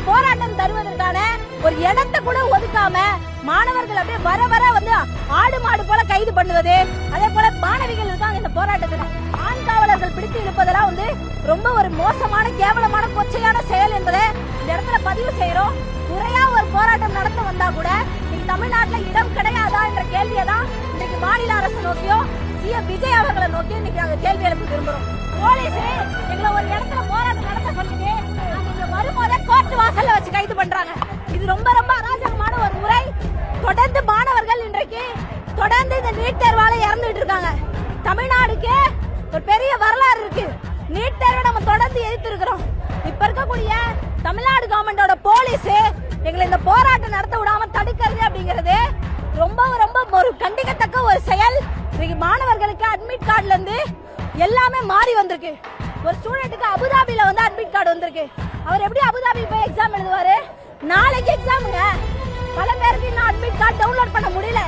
போராட்டம் தருவதற்கான ஒரு இடத்தை கூட ஒதுக்காம மாணவர்கள் அப்படியே வர வர வந்து ஆடு மாடு போல கைது பண்ணுவது, அதே போல மாணவிகள் இருக்காங்க இந்த போராட்டத்துல ஆண் காவலர்கள் பிடித்து இழுப்பதெல்லாம் வந்து ரொம்ப ஒரு மோசமான கேவலமான கொச்சையான செயல் என்பதை இந்த இடத்துல பதிவு செய்யறோம். முறையா ஒரு போராட்டம் நடத்த வந்தா கூட இன்னைக்கு தமிழ்நாட்டுல இடம் கிடையாதா என்ற கேள்வியை தான் இன்னைக்கு மாநில அரசு நோக்கியோ சிஎம் விஜய் அவர்களை நோக்கி இன்னைக்கு நாங்க கேள்வி எழுப்ப விரும்புறோம். போலீஸ் எங்களை ஒரு இடத்துல போராட்டம் நடத்த சொல்லிட்டு நாங்க இங்க வரும்போதே கோர்ட் வாசல்ல வச்சு கைது பண்றாங்க. இது ரொம்ப ரொம்ப அராஜகமான ஒரு முறை. தொடர்ந்து மாணவர்கள் இன்றைக்கு தொடர்ந்து இந்த நீட் தேர்வால இறந்துட்டு இருக்காங்க. தமிழ்நாடுக்கு ஒரு பெரிய வரலாறு இருக்கு. நீட் தேர்வை நம்ம தொடர்ந்து எதிர்த்து இருக்கிறோம். இப்ப இருக்கக்கூடிய தமிழ்நாடு கவர்மெண்டோட போலீஸ் எங்களை இந்த போராட்டம் நடத்த விடாம தடுக்கிறது அப்படிங்கிறது ரொம்ப ரொம்ப ஒரு கண்டிக்கத்தக்க ஒரு செயல். இன்னைக்கு மாணவர்களுக்கு அட்மிட் கார்டுல இருந்து எல்லாமே மாறி வந்திருக்கு. ஒரு ஸ்டூடெண்ட்டுக்கு அபுதாபில வந்து அட்மிட் கார்டு வந்திருக்கு. அவர் எப்படி அபுதாபி போய் எக்ஸாம் எழுதுவாரு? நாளைக்கு எக்ஸாமுங்க. பல பேருக்கு இன்னும் அட்மிட் கார்டு டவுன்லோட் பண்ண முடியல.